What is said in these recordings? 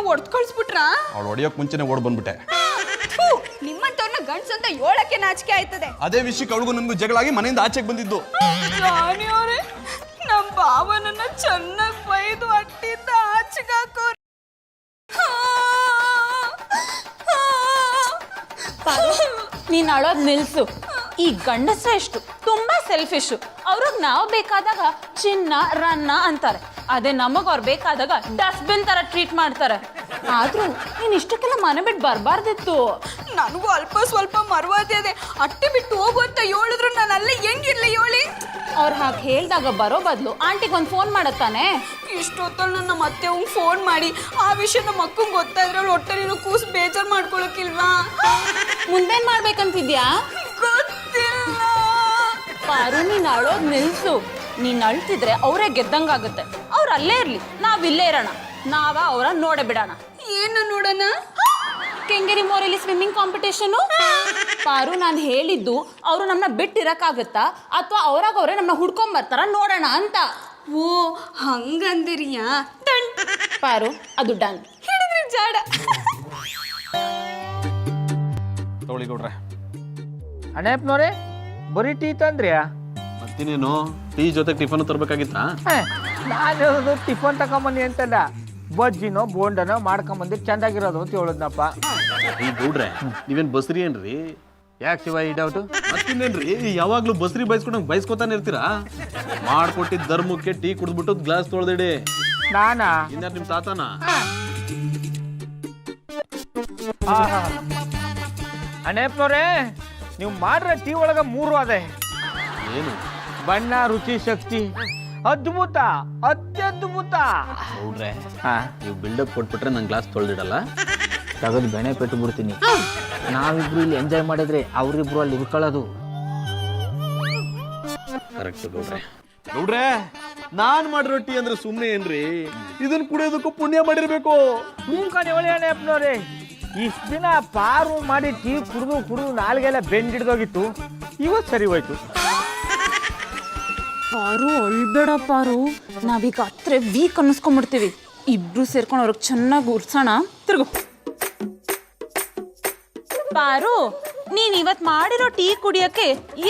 ಹೊಡೆದು ಕಳಿಸ್ಬಿಟ್ರಾ? ಅವಳು ಹೊಡಿಯೋಕ್ ಮುಂಚೆನೆ ಓಡ್ ಬಂದ್ಬಿಟ್ಟೆ. ನಿಮ್ಮಂತವ್ರನ್ನ ಗಂಡ್ಸು ಅಂತ ಹೇಳಕ್ಕೆ ನಾಚಿಕೆ ಆಯ್ತದೆ. ಅದೇ ವಿಷಯಕ್ಕೆ ಅವಳಿಗೂ ನನ್ಗೂ ಜಗಳಾಗಿ ಮನೆಯಿಂದ ಆಚೆಗೆ ಬಂದಿದ್ದು. ರಾಣಿ ಅವರೇ, ನಮ್ಮ ಭಾವನನ್ನ ಚೆನ್ನಾಗಿ ಬೈದು ಅಟ್ಟಿಂದ ಆಚೆಗೆ ಹಾಕೋರು. ನೀನ್ ಅಳೋದ್ ನಿಲ್ಸು. ಈ ಗಂಡಸ್ರ ಎಷ್ಟು ತುಂಬಾ ಸೆಲ್ಫಿಶು. ಅವ್ರಿಗೆ ನಾವು ಬೇಕಾದಾಗ ಚಿನ್ನ ರನ್ನ ಅಂತಾರೆ, ಅದೇ ನಮಗ್ ಅವ್ರು ಬೇಕಾದಾಗ ಡಸ್ಟ್ಬಿನ್ ತರ ಟ್ರೀಟ್ ಮಾಡ್ತಾರೆ. ಆದ್ರೂ ನೀನ್ ಇಷ್ಟಕ್ಕೆಲ್ಲ ಮನೆ ಬಿಟ್ಟು ಬರ್ಬಾರ್ದಿತ್ತು. ನನಗೂ ಅಲ್ಪ ಸ್ವಲ್ಪ ಮರ್ವಾದೆ ಇದೆ. ಅಟ್ಟಿ ಬಿಟ್ಟು ಹೋಗು ಅಂತ ಹೇಳಿದ್ರು ನಾನು ಅಲ್ಲೇ ಹೆಂಗಿರ್ಲಿ ಹೇಳಿ. ಅವ್ರು ಹಾಗೆ ಹೇಳ್ದಾಗ ಬರೋ ಬದಲು ಆಂಟಿಗೊಂದು ಫೋನ್ ಮಾಡತ್ತಾನೆ. ಇಷ್ಟೊತ್ತಲ್ಲಿ ನಮ್ಮ ಅತ್ತೆ ಅವ್ನು ಫೋನ್ ಮಾಡಿ ಆ ವಿಷಯ ನಮ್ಮ ಅಕ್ಕಂಗೆ ಗೊತ್ತಾದ್ರೆ ಅವಳು ಹೊಟ್ಟೆಲಿರೋ ಕೂಸು ಬೇಜಾರು ಮಾಡ್ಕೊಳಕ್ಕಿಲ್ವಾ? ಮುಂದೇನ್ ಮಾಡ್ಬೇಕಂತಿದ್ಯಾ? ಗೊತ್ತಿಲ್ಲ. ಪಾರು, ನೀನ್ ಅಳೋದ್ ನಿಲ್ಸು. ನೀನ್ ಅಳ್ತಿದ್ರೆ ಅವರೇ ಗೆದ್ದಂಗಾಗುತ್ತೆ. ಅವ್ರು ಅಲ್ಲೇ ಇರ್ಲಿ, ನಾವಿಲ್ಲೇ ಇರೋಣ. ನಾವ ಅವರ ನೋಡೇ ಬಿಡೋಣ. ಏನು ನೋಡೋಣ? ಕೆಂಗೇರಿ ಮೋರಲ್ಲಿ ಸ್ವಿಮ್ಮಿಂಗ್ ಕಾಂಪಿಟೇಷನು. ಪಾರು, ನಾನು ಹೇಳಿದ್ದು ಅವರು ನಮ್ಮನ್ನ ಬಿಟ್ಟಿರಕ್ಕಾಗತ್ತಾ ಅಥವಾ ಅವರೇ ನಮ್ಮನ್ನ ಹುಡ್ಕೊಂಡ್ ಬರ್ತಾರ ನೋಡೋಣ ಅಂತ. ಓ ಹಂಗಂದಿರಿಯಾ? ಪಾರು, ಅದು ಡನ್. ಹಿಡಿದ್ರಿ ಜಾಡ. ತಗೊಳ್ಳಿ ಗೌಡ್ರೆ. ಅಣ್ಣಪ್ಪನವ್ರೆ, ಬರೀ ಟೀ ತಂದ್ರಿಯಾ? ಮತ್ತಿನೇನು, ಟೀ ಜೊತೆ ಟಿಫನ್ ತರ್ಬೇಕಾಗಿತ್ತಾ? ನಾನು ಟಿಫನ್ ತಗೊಂಬನ್ನಿ ಅಂತಲ್ಲ, ಬಜ್ಜಿನೋ ಬೋಂಡನೋ ಮಾಡ್ಕೊಂಬಂದು ಚೆಂದಾಗಿರೋದು ಅಂತ ಹೇಳಿದ್ನಪ್ಪ. ಈ ಗೌಡ್ರೆ, ನೀವೇನ್ ಬಸ್ರಿ ಏನ್ರಿ? ಯಾಕೆ ಶಿವ ಈ ಡೌಟು? ಮತ್ತಿನ್ನೇನ್ರಿ, ಯಾವಾಗ್ಲೂ ಬಸ್ರಿ ಬೈಸ್ಕೊಂಡಂಗ್ ಬೈಸ್ಕೊತಾನೆ ಇರ್ತೀರಾ? ಮಾಡ್ಕೊಟ್ಟಿದ್ ಧರ್ಮಕ್ಕೆ ಟೀ ಕುಡ್ದ್ಬಿಟ್ಟು ಗ್ಲಾಸ್ ತೊಳ್ದಿಡಿ. ನಾನಾ? ಇನ್ಯಾರು ನಿಮ್ ತಾತನ? ಅಣ್ಣಪ್ಪನವ್ರೆ, ನೀವು ಮಾಡ್ರೆ ಟೀ ಒಳಗ 3 ಅದೇ. ಏನು? ಬಣ್ಣ, ರುಚಿ, ಶಕ್ತಿ. ಅದ್ಭುತ, ಅತ್ಯದ್ಭುತ. ಗೌಡ್ರೆ, ನೀವು ಬಿಲ್ಡಪ್ ಕೊಟ್ಬಿಟ್ರೆ ನಂಗೆ ಗ್ಲಾಸ್ ತೊಳ್ದಿಡಲ್ಲ. ತಗದು ಬೆಣೆ ಪೆಟ್ಟು ಬಿಡ್ತೀನಿ. ನಾವಿಬ್ರು ಇಲ್ಲಿ ಎಂಜಾಯ್ ಮಾಡಿದ್ರೆ ಅವ್ರಿಬ್ರು ಅಲ್ಲಿ ಇರ್ಕೊಳ್ಳೋದು. ಕರೆಕ್ಟ್ ಗೌಡ್ರೆ. ಗೌಡ್ರೆ, ನಾನ್ ಮಾಡಿರೋ ಟೀ ಅಂದ್ರೆ ಸುಮ್ನೆ ಏನ್ರಿ? ಇದನ್ನ ಕುಡಿಯೋದಕ್ಕೂ ಪುಣ್ಯ ಮಾಡಿರ್ಬೇಕು. ಹೂಂಕಣಿ ಒಳ್ಳೆ ಅಣ್ಣಪ್ಪನವ್ರೆ, ಇಷ್ಟ ದಿನ ಪಾರು ಮಾಡಿ ಟೀ ಕುಡಿದು ನಾಲ್ಗೆಲ್ಲ ಬೆಂಡಿಡ್ದೋಗಿತ್ತು. ಇವತ್ತು ಸರಿ ಹೋಯ್ತು. ಪಾರು, ಅಳ್ಬೇಡ ಪಾರು. ನಾವೀಗ ಹತ್ರ ವೀಕ್ ಅನ್ನಿಸ್ಕೊಂಡ್ಬಿಡ್ತೀವಿ. ಇಬ್ರು ಸೇರ್ಕೊಂಡು ಅವ್ರಿಗೆ ಚೆನ್ನಾಗಿ ಉರ್ಸೋಣ. ತಿರ್ಗು. ಪಾರು, ನೀನ್ ಇವತ್ ಮಾಡಿರೋ ಟೀ ಕುಡಿಯಕ್ಕೆ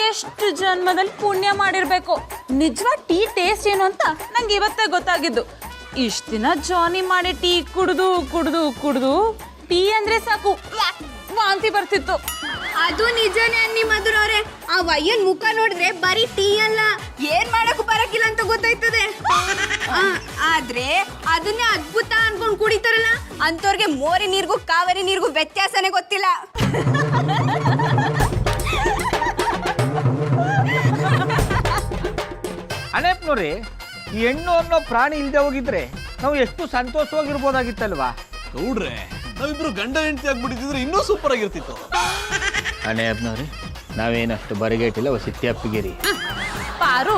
ಎಷ್ಟು ಜನ್ಮದಲ್ಲಿ ಪುಣ್ಯ ಮಾಡಿರ್ಬೇಕು. ನಿಜವಾದ ಟೀ ಟೇಸ್ಟ್ ಏನು ಅಂತ ನಂಗೆ ಇವತ್ತೇ ಗೊತ್ತಾಗಿದ್ದು. ಇಷ್ಟ ದಿನ ಜಾನಿ ಮಾಡಿ ಟೀ ಕುಡ್ದು ಟೀ ಅಂದ್ರೆ ಸಾಕು ವಾಂತಿ ಬರ್ತಿತ್ತು. ಅದು ನಿಜನೇ ಅನ್ನಿ ಮಧುರವ್ರೆ. ಆ ವಯ್ಯನ್ ಮುಖ ನೋಡಿದ್ರೆ ಬರೀ ಟೀ ಅಲ್ಲ, ಏನ್ ಮಾಡಕ್ಕೂ ಬರಕಿಲ್ಲ ಅಂತ ಗೊತ್ತಾಯ್ತದೆ. ಆದ್ರೆ ಅದನ್ನೇ ಅದ್ಭುತ ಅನ್ಕೊಂಡ್ ಕುಡಿತಾರಲ್ಲ ಅಂತವ್ರಿಗೆ ಮೋರಿ ನೀರ್ಗೂ ಕಾವೇರಿ ನೀರ್ಗೂ ವ್ಯತ್ಯಾಸನೇ ಗೊತ್ತಿಲ್ಲ. ಅಣ್ಣಪ್ಪನವ್ರಿ, ಈ ಹೆಣ್ಣು ಅನ್ನೋ ಪ್ರಾಣಿ ಇಲ್ದೆ ಹೋಗಿದ್ರೆ ನಾವು ಎಷ್ಟು ಸಂತೋಷವಾಗಿರ್ಬೋದಾಗಿತ್ತಲ್ವಾ? ಗೌಡ್ರೆ, ನಾವಿಬ್ರು ಗಂಡ ಹೆಂಡತಿ ಆಗ್ಬಿಟ್ಟಿದ್ರೆ ಇನ್ನೂ ಸೂಪರ್ ಆಗಿರ್ತಿತ್ತು. ಅಣ್ಣಪ್ಪನವ್ರಿ, ನಾವೇನಷ್ಟು ಬರಿಗೇಟಿಲ್ಲ, ಸಿಟ್ಟಿಯಪ್ಪಿಗಿರಿ. ಪಾರು,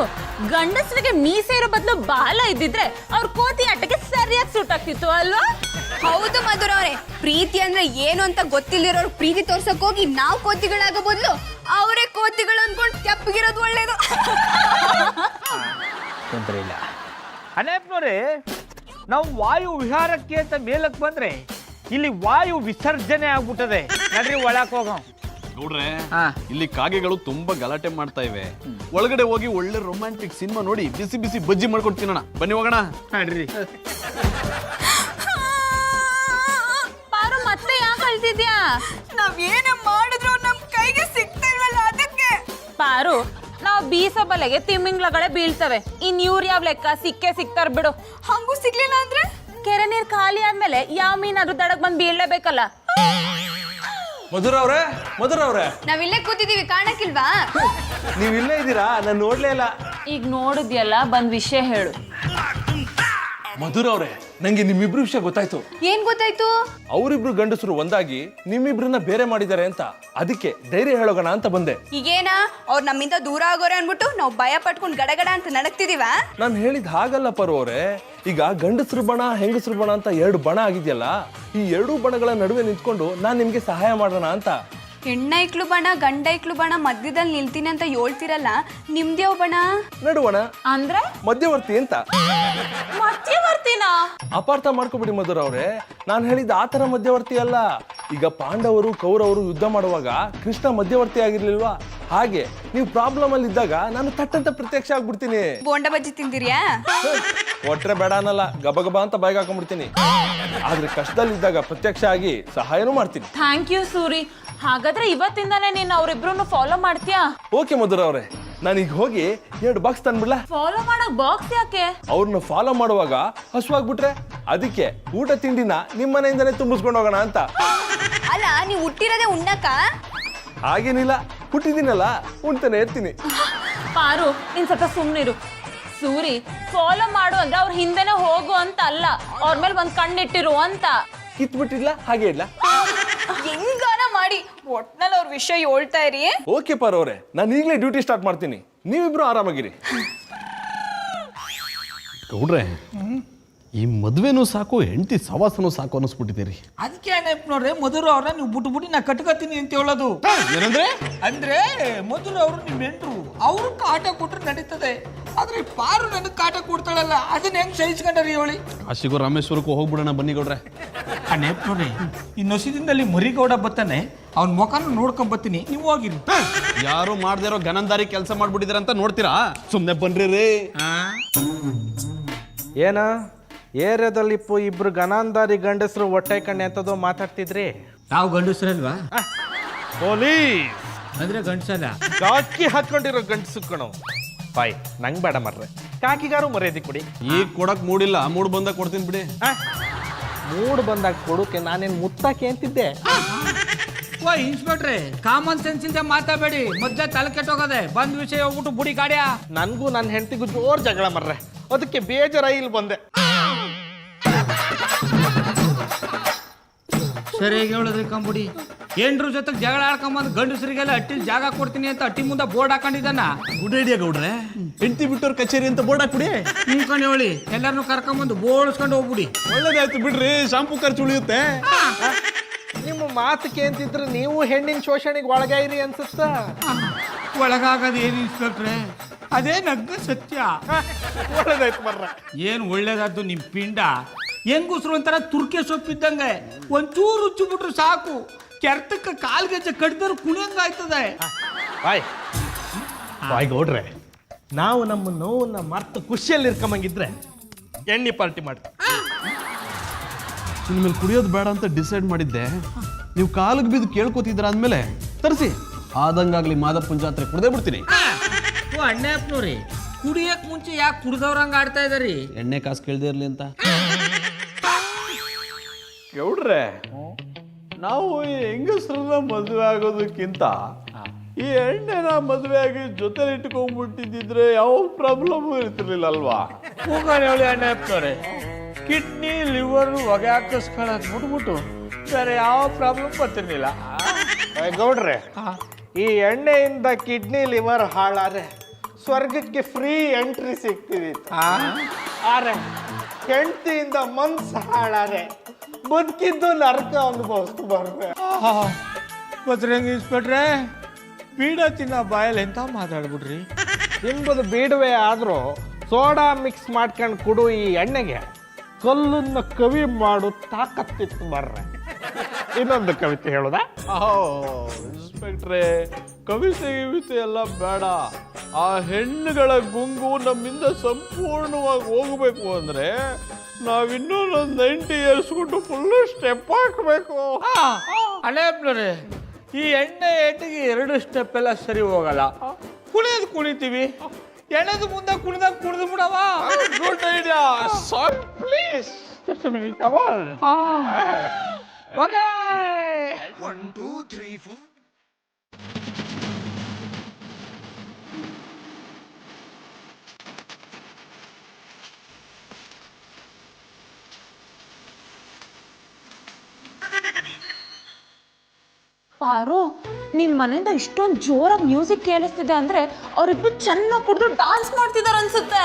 ಗಂಡಸರಿಗೆ ಮೀಸೆ ಇರೋ ಬದಲು ಬಾಲ ಇದ್ದಿದ್ರೆ ಅವ್ರ ಕೋತಿ ಆಟಕ್ಕೆ ಸರಿಯಾಗಿ ಸೂಟ್ ಆಗ್ತಿತ್ತು ಅಲ್ವಾ? ಹೌದು ಮಧುರವ್ರೆ, ಪ್ರೀತಿ ಅಂದ್ರೆ ಏನು ಅಂತ ಗೊತ್ತಿಲ್ಲಿರೋರು ಪ್ರೀತಿ ತೋರ್ಸಕ್ ಹೋಗಿ ನಾವು ಕೋತಿಗಳಾಗೋ ಬದಲು ಅವರೇ ಕೋತಿಗಳು ಅನ್ಕೊಂಡು ತೆಪ್ಪಗಿರೋದು ಒಳ್ಳೇದು. ತೊಂದರೆ ಇಲ್ಲ. ಅಣ್ಣಪ್ಪನವ್ರೆ, ನಾವು ವಾಯು ವಿಹಾರಕ್ಕೆ ಅಂತ ಮೇಲಕ್ಕೆ ಬಂದ್ರೆ ಇಲ್ಲಿ ವಾಯು ವಿಸರ್ಜನೆ ಆಗ್ಬಿಟ್ಟದೆ. ನಡ್ರಿ ಒಳಕ್ ಹೋಗೋಣ. ಗೌಡ್ರೆ, ಇಲ್ಲಿ ಕಾಗೆಗಳು ತುಂಬಾ ಗಲಾಟೆ ಮಾಡ್ತಾ ಇವೆ. ಒಳಗಡೆ ಹೋಗಿ ಒಳ್ಳೆ ರೊಮ್ಯಾಂಟಿಕ್ ಸಿನಿಮಾ ನೋಡಿ ಬಿಸಿ ಬಿಸಿ ಬಜ್ಜಿ ಮಾಡ್ಕೊಂಡು ತಿನ್ನೋಣ. ಬನ್ನಿ ಹೋಗೋಣ. ನಡ್ರಿ. ಪಾರು, ಮತ್ತೆ ಯಾಕೆ ಅಳ್ತಿದ್ಯಾ? ನಾವೇನೇ ಮಾಡಿದ್ರು ನಮ್ ಕೈಗೆ ಸಿಗ್ತಾ ಇಲ್ವಲ್ಲ ಅದಕ್ಕೆ. ಪಾರು, ನಾವು ಬೀಸೋ ಬಲೆಗೆ ತಿಮ್ಮಿಂಗ್ಳಗಳೇ ಬೀಳ್ತವೆ. ಇನ್ ಇವ್ರು ಯಾವ ಲೆಕ್ಕ? ಸಿಕ್ತಾರ ಬಿಡು. ಹಂಗೂ ಸಿಗ್ಲಿಲ್ಲ ಅಂದ್ರೆ ಕೆರೆ ನೀರ್ ಖಾಲಿ ಆದ್ಮೇಲೆ ಯಾವ ಮೀನಾದ್ರೂ ದಡಗ್ ಬಂದ್ ಬೀಳ್ಲೇಬೇಕಲ್ಲ. ಮಧುರವ್ರೆ, ನಾವಿಲ್ಲೇ ಕೂತಿದೀವಿ, ಕಾಣಕ್ಕಿಲ್ವಾ? ನೀವ್ ಇಲ್ಲೇ ಇದ್ದೀರಾ? ನಾನು ನೋಡ್ಲೇ ಇಲ್ಲ. ಈಗ ನೋಡಿದ್ಯಲ್ಲ, ಬಂದ್ ವಿಷಯ ಹೇಳು. ಮಧುರವ್ರೆ, ನಂಗೆ ನಿಮ್ಮಿಬ್ರು ವಿಷಯ ಗೊತ್ತಾಯ್ತು. ಏನ್ ಗೊತ್ತಾಯ್ತು? ಅವರಿಬ್ರು ಗಂಡಸರು ಒಂದಾಗಿ ನಿಮ್ಮಿಬ್ರನ್ನ ಬೇರೆ ಮಾಡಿದ್ದಾರೆ ಅಂತ. ಅದಕ್ಕೆ ಧೈರ್ಯ ಹೇಳೋಣ ಅಂತ ಬಂದೆ. ಈಗೇನಾ ಅವ್ರು ನಮ್ಮಿಂದ ದೂರ ಆಗೋರೆ ಅನ್ಬಿಟ್ಟು ನಾವು ಭಯ ಪಟ್ಕೊಂಡು ಗಡಗಡ ಅಂತ ನಡಕ್ತಿದೀವ? ನಾನು ಹೇಳಿದ್ ಹಾಗಲ್ಲ ಪರು ಅವರೇ. ಈಗ ಗಂಡಸರು ಬಣ ಹೆಂಗಸರು ಬಣ ಅಂತ 2 ಬಣ ಆಗಿದೆಯಲ್ಲ, ಈ 2 ಬಣಗಳ ನಡುವೆ ನಿಂತ್ಕೊಂಡು ನಾನ್ ನಿಮ್ಗೆ ಸಹಾಯ ಮಾಡೋಣ ಅಂತ. ಹೆಣ್ಣೈಕ್ಳು ಬಣ ಗಂಡೈಕ್ಳು ಬಣ ಮಧ್ಯದಲ್ಲಿ ನಿಲ್ತೀನಿ ಅಂತ ಹೇಳ್ತಿರಲ್ಲ ನಿಮ್ದ್ಯಾವ ಬಣ? ನಡುವಣ ಅಂದ್ರೆ ಮಧ್ಯವರ್ತಿ ಅಂತ. ಮಧ್ಯವರ್ತಿನ? ಅಪಾರ್ಥ ಮಾಡ್ಕೊಬಿಡಿ ಮಧುರ ಅವ್ರೆ, ನಾನು ಹೇಳಿದ ಆ ತರ ಮಧ್ಯವರ್ತಿ ಅಲ್ಲ. ಈಗ ಪಾಂಡವರು ಕೌರವರು ಯುದ್ಧ ಮಾಡುವಾಗ ಕೃಷ್ಣ ಮಧ್ಯವರ್ತಿ ಆಗಿರ್ಲಿಲ್ವಾ? ಹಾಗೆ ನೀವು ಪ್ರಾಬ್ಲಮ್ ಅಲ್ಲಿ ಇದ್ದಾಗ ನಾನು ತಟ್ಟಂತ ಪ್ರತ್ಯಕ್ಷ ಆಗ್ಬಿಡ್ತೀನಿ. ಬೋಂಡ ಬಜ್ಜಿ ತಿಂದಿರ್ಯಾ? ಒಟ್ರೆ ಬೇಡ ಅನ್ನಲ್ಲ, ಗಬ ಗಬ ಅಂತ ಬಾಯಿಗೆ ಹಾಕೊಂಡ್ಬಿಡ್ತೀನಿ. ಆದ್ರೆ ಕಷ್ಟದಲ್ಲಿದ್ದಾಗ ಪ್ರತ್ಯಕ್ಷ ಆಗಿ ಸಹಾಯನೂ ಮಾಡ್ತೀನಿ. Thank you Suri. ಹಾಗಾದ್ರೆ ಇವತ್ತಿಂದಾನೇ ನೀನು ಅವರಿಬ್ರು ಫಾಲೋ ಮಾಡ್ತೀಯಾ? ಓಕೆ ಮಧುರ ಅವ್ರೆ, ನಾನೀಗ ಹೋಗಿ 2 ಬಾಕ್ಸ್ ತಂದ್ಬಿಡ್ಲಾ? ಫಾಲೋ ಮಾಡಕ್ ಬಾಕ್ಸ್ ಯಾಕೆ? ಅವ್ರನ್ನ ಫಾಲೋ ಮಾಡುವಾಗ ಹಸುವಾಗ್ಬಿಟ್ರೆ ಅದಕ್ಕೆ ಊಟ ತಿಂಡಿನ ನಿಮ್ಮ ಮನೆಯಿಂದನೇ ತುಂಬಿಸ್ಕೊಂಡು ಹೋಗೋಣ ಅಂತ. ಅಲ್ಲ ನೀವು ಹುಟ್ಟಿರೋದೇ ಉಣ್ಣಕ್ಕ? ಹಾಗೇನಿಲ್ಲ, ಹುಟ್ಟಿದ್ದೀನಲ್ಲ ಉಣ್ತಾನೆ ಇರ್ತೀನಿ. ಪಾರು ನೀನ್ ಸ್ವಲ್ಪ ಸುಮ್ನಿರು. ಸೂರಿ, ಫಾಲೋ ಮಾಡು ಅಂದ್ರೆ ಅವ್ರ ಹಿಂದೆನೆ ಹೋಗು ಅಂತ ಅಲ್ಲ, ಅವ್ರ ಮೇಲೆ ಒಂದ್ ಕಣ್ಣಿಟ್ಟಿರು ಅಂತ. ಕಿತ್ಬಿಟ್ಟಿಲ್ಲ, ಹಾಗೆ ಇಲ್ಲ. ಹೆಂಗಾನ ಮಾಡಿ ಒಟ್ನಲ್ಲಿ ಅವ್ರ ವಿಷಯ ಹೇಳ್ತಾ ಇರಿ. ಓಕೆ ಪಾರ್ ಅವ್ರೆ, ನಾನು ಈಗಲೇ ಡ್ಯೂಟಿ ಸ್ಟಾರ್ಟ್ ಮಾಡ್ತೀನಿ. ನೀವಿಬ್ರು ಆರಾಮಾಗಿರಿ. ಗೌಡ್ರೆ, ಈ ಮದ್ವೆನೂ ಸಾಕು ಹೆಂಡತಿ ಸವಾಸನೂ ಸಾಕು ಅನ್ನಿಸ್ಬಿಟ್ಟಿದ್ದೀರಿ. ಅದಕ್ಕೆ ನೋಡ್ರಿ ಮಧುರ ಅವ್ರನ್ನ ನೀವು ಬಿಟ್ಟು ನಾ ಕಟ್ಕೋತೀನಿ ಅಂತ ಹೇಳೋದು. ಏನಂದ್ರೆ? ಅಂದ್ರೆ ಮಧುರ ಅವರು ನಿಮ್ಮ ಹೆಂಡ್ರು, ಅವ್ರು ಕಾಟ ಕೊಟ್ರೆ ನಡೀತದೆ. ಆದ್ರೆ ಪಾರು ನನಗೆ ಕಾಟ ಕೊಡ್ತಾಳಲ್ಲ, ಅದನ್ನ ಹೆಂಗ್ ಸಹಿಸ್ಕೊಂಡ್ರಿ ಹೇಳಿ? ಕಾಶಿಗೂ ರಾಮೇಶ್ವರಕ್ಕೂ ಹೋಗ್ಬಿಡೋಣ ಬನ್ನಿ ಗೌಡ್ರೆ. ಆ ನೆಪ್ ನೋಡ್ರಿ, ಈ ನೊಸಿದಿಂದಲ್ಲಿ ಮರಿಗೌಡ ಬರ್ತಾನೆ, ಅವ್ನ ಮುಖನ ನೋಡ್ಕೊಂಡ್ ಬರ್ತೀನಿ, ನೀವು ಹೋಗಿರಿ. ಯಾರು ಮಾಡದೇ ಇರೋ ಗನಂದಾರಿ ಕೆಲಸ ಮಾಡ್ಬಿಟ್ಟಿದ್ದೀರ ಅಂತ ನೋಡ್ತೀರಾ? ಸುಮ್ಮನೆ ಬನ್ರಿ ರೀ. ಏನ ಏರಿಯಾದಲ್ಲಿ ಇಬ್ರು ಗನಾಂದಾರಿ ಗಂಡಸರು ಹೊಟ್ಟೆ ಕಣ್ಣೆ ಅಂತದೋ ಮಾತಾಡ್ತಿದ್ರಿ? ನಾವು ಗಂಡಸ್ರಲ್ವಾ? ಪೊಲೀಸ್ ಅಂದ್ರೆ ಗಂಡಸಲ್ಲ, ಕಾಕಿ ಹಾಕೊಂಡಿರೋ ಗಂಡಸು ಕಣೋ. ಬಾಯ್, ನಂಗೆ ಬೇಡ ಮರ್ರೆ, ಕಾಕಿಗಾರು ಮರ್ಯಾದೆ ಕೊಡಿ. ಈಗ ಕೊಡಕ್ ಮೂಡಿಲ್ಲ, ಮೂಡ್ ಬಂದಾಗ ಕೊಡ್ತೀನಿ ಬಿಡಿ. ಮೂಡ್ ಬಂದಾಗ ಕೊಡೋಕೆ ನಾನೇನು ಮುತ್ತಾಕಿ ಅಂತಿದ್ದೆ? ಓ ಇನ್ಸ್ಪೆಕ್ಟ್ರೆ, ಕಾಮನ್ ಸೆನ್ಸ್ ಇಂದ ಮಾತಾಡಬೇಡಿ, ಮಧ್ಯ ತಲೆ ಕೆಟ್ಟೋಗದೆ. ಬಂದ್ ವಿಷಯ ಹೋಗ್ಬಿಟ್ಟು ಬುಡಿ ಗಾಡ್ಯಾ. ನನಗೂ ನನ್ನ ಹೆಂಡತಿಗೂ ಜೋರ್ ಜಗಳ ಮರ್ರೆ, ಅದಕ್ಕೆ ಬೇಜಾರಾಗಿ ಇಲ್ಲಿ ಬಂದೆ. ಸರಿಯಾಗಿ ಹೇಳಿದ್ರಿ ಕಂಬುಡಿ. ಏನ್ರ ಜೊತೆಗೆ ಜಗಳ ಆಡ್ಕೊಂಬಂದು ಗಂಡಸರಿಗೆಲ್ಲ ಅಟ್ಟಿ ಜಾಗ ಕೊಡ್ತೀನಿ ಅಂತ ಅಟ್ಟಿ ಮುಂದೆ ಬೋರ್ಡ್ ಹಾಕೊಂಡಿದ್ದಾನ. ಗುಡ್ ಐಡಿಯಾ ಗೌಡ್ರೆ. ಹೆಂಡತಿ ಬಿಟ್ಟವ್ರ ಕಚೇರಿ ಅಂತ ಬೋರ್ಡ್ ಹಾಕ್ಬಿಡಿ. ನಿಂತ್ಕೊಂಡು ಹೇಳಿ, ಎಲ್ಲರನ್ನು ಕರ್ಕೊಂಬಂದು ಬೋಳ್ಸ್ಕೊಂಡು ಹೋಗ್ಬಿಡಿ. ಒಳ್ಳೇದಾಯ್ತು ಬಿಡ್ರಿ, ಶಾಂಪು ಖರ್ಚು ಉಳಿಯುತ್ತೆ. ನಿಮ್ಮ ಮಾತು ಕೇಂತಿದ್ರೆ ನೀವು ಹೆಣ್ಣಿನ ಶೋಷಣೆಗೆ ಒಳಗಾಯಿರಿ ಅನ್ಸುತ್ತ. ಒಳಗಾಗದು ಏನು ಇನ್ಸ್ಪೆಕ್ಟ್ರೆ, ಅದೇ ನಗ್ನ ಸತ್ಯ. ಒಳ್ಳೇದಾಯ್ತು ಮರ್ರೆ. ಏನು ಒಳ್ಳೇದಾದ್ದು ನಿಮ್ಮ ಪಿಂಡ. ಹೆಂಗುಸ್ರು ಒಂಥರ ತುರ್ಕೆ ಸೊಪ್ಪಿದ್ದಂಗೆ, ಒಂಚೂರು ರುಚ್ಚಿ ಬಿಟ್ರು ಸಾಕು, ಕೆರ್ತಕ್ಕೆ ಕಾಲ್ಗೆಜ್ಜೆ ಕಡ್ದರು ಕುಣಿಯಂಗಾಯ್ತದೆ. ಬಾಯ್ ಬಾಯ್ ಗೌಡ್ರೆ, ನಾವು ನಮ್ಮ ನೋವನ್ನ ಮರ್ತು ಖುಷಿಯಲ್ಲಿ ಇರ್ಕೊಂಬಂಗಿದ್ರೆ ಎಣ್ಣೆ ಪಾರ್ಟಿ ಮಾಡ್ತೀವಿ. ಇನ್ಮೇಲೆ ಕುಡಿಯೋದು ಬೇಡ ಅಂತ ಡಿಸೈಡ್ ಮಾಡಿದ್ದೆ. ನೀವು ಕಾಲಿಗೆ ಬಿದ್ದು ಕೇಳ್ಕೊತಿದ್ರ ಅಂದ್ಮೇಲೆ ತರಿಸಿ ಆದಂಗಾಗ್ಲಿ ಮಾದಪ್ಪನ ಜಾತ್ರೆ ಕುಡ್ದೇ ಬಿಡ್ತೀನಿ. ಓ ಅಣ್ಣಪ್ಪನವ್ರಿ, ಕುಡಿಯಕ್ ಮುಂಚೆ ಯಾಕೆ ಕುಡ್ದವ್ರಂಗ ಆಡ್ತಾ ಇದಾರಿ? ಎಣ್ಣೆ ಕಾಸು ಕೇಳ್ದೇ ಇರ್ಲಿ ಅಂತ. ಗೌಡ್ರೆ, ನಾವು ಈ ಹೆಂಗಸ್ರನ್ನ ಮದುವೆ ಆಗೋದಕ್ಕಿಂತ ಈ ಎಣ್ಣೆನ ಮದುವೆ ಆಗಿ ಜೊತೆಲಿ ಇಟ್ಕೊಂಡ್ಬಿಟ್ಟಿದ್ರೆ ಯಾವ ಪ್ರಾಬ್ಲಮ್ ಇರ್ತಿರ್ಲಿಲ್ಲ ಅಲ್ವಾ? ಹೋಗೋಣ ಹೇಳಿ ಅಣ್ಣಪ್ಪನವ್ರೆ, ಕಿಡ್ನಿ ಲಿವರ್ ಹೊಗೆ ಹಾಕಿಸ್ಕೊಳ್ಳೋದು ಬಿಟ್ಬಿಟ್ಟು ಬೇರೆ ಯಾವ ಪ್ರಾಬ್ಲಮ್ ಬರ್ತಿರ್ಲಿಲ್ಲ. ಗೌಡ್ರೆ, ಈ ಎಣ್ಣೆಯಿಂದ ಕಿಡ್ನಿ ಲಿವರ್ ಹಾಳಾರೆ ಸ್ವರ್ಗಕ್ಕೆ ಫ್ರೀ ಎಂಟ್ರಿ ಸಿಗ್ತಿದಿತ್ತು. ಆರೆ ಹೆಂಡತಿಯಿಂದ ಮನ್ಸು ಹಾಳಾರೆ ಬದುಕಿದ್ದು ನರಕ ಅನುಭವಿಸ್ತು ಬರ್ರೆ. ಬದ್ರಂಗಿ ಇನ್ಸ್ಪೆಕ್ಟ್ರೆ, ಬೀಡ ತಿನ್ನ ಬಾಯಲ್ಲಿ ಎಂತ ಮಾತಾಡ್ಬಿಡ್ರಿ. ನಿಂಬದು ಬೇಡವೇ ಆದ್ರೂ ಸೋಡಾ ಮಿಕ್ಸ್ ಮಾಡ್ಕೊಂಡು ಕುಡು ಈ ಎಣ್ಣೆಗೆ ಕಲ್ಲನ್ನು ಕವಿ ಮಾಡು ತಾಕತ್ತಿತ್ತು ಬರ್ರೆ. ಇನ್ನೊಂದು ಕವಿತೆ ಹೇಳುದಾ? ಇನ್ಸ್ಪೆಕ್ಟ್ರೆ, ಕವಿತೆ ಗಿವಿತೆ ಎಲ್ಲ ಬೇಡ. ಆ ಹೆಣ್ಣುಗಳ ಗುಂಗು ನಮ್ಮಿಂದ ಸಂಪೂರ್ಣವಾಗಿ ಹೋಗ್ಬೇಕು ಅಂದ್ರೆ ನಾವಿನ್ನೊಂದು 90 years ಕೊಟ್ಟು ಫುಲ್ ಸ್ಟೆಪ್ ಹಾಕ್ಬೇಕು. ಅಣ್ಣಪ್ಪನವ್ರೆ, ಈ ಎಣ್ಣೆ ಏಟಿಗೆ 2 ಸ್ಟೆಪ್ ಎಲ್ಲ ಸರಿ ಹೋಗಲ್ಲ. ಕುಣಿತೀವಿ, ಎಣ್ಣೆದು ಮುಂದೆ ಕುಣಿದು ಬಿಡವ. Good idea. Please okay. 1 2 3 4. ಪಾರು, ನಿನ್ ಮನೆಯಿಂದ ಇಷ್ಟೊಂದು ಜೋರಾಗಿ ಮ್ಯೂಸಿಕ್ ಕೇಳಿಸ್ತಿದೆ ಅಂದ್ರೆ ಅವರಿಬ್ರು ಚೆನ್ನಾಗಿ ಕುಡಿದು ಡಾನ್ಸ್ ಮಾಡ್ತಿದಾರೆ ಅನ್ಸುತ್ತೆ.